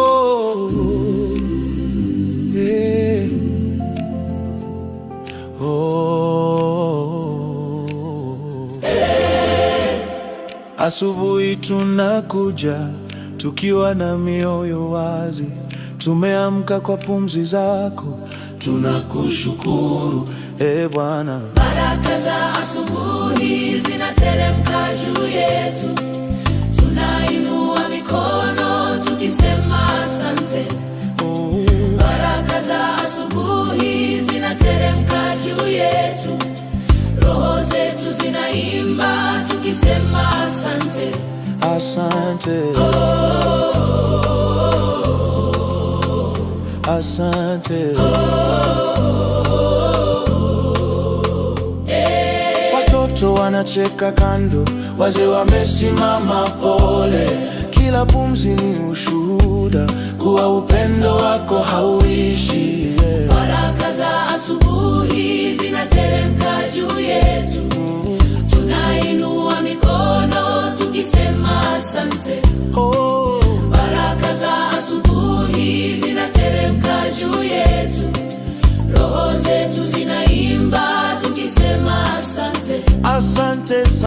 Oh, yeah. Oh, asubuhi tunakuja tukiwa na mioyo wazi, tumeamka kwa pumzi zako, tunakushukuru Bwana. Baraka za asubuhi zinateremka juu yetu, tunainua mikono tukisema asante. Baraka za asubuhi zinateremka juu yetu, roho zetu zinaimba tukisema asante. Asante. Asante. Watoto wanacheka kando, wazee wamesimama pole. Kila pumzi ni ushuhuda kuwa upendo wako hauishi. Baraka za asubuhi zinateremka juu yetu, tunainua mikono tukisema asante. Baraka za asubuhi zinateremka juu yetu, roho zetu zinaimba tukisema asante. Asante.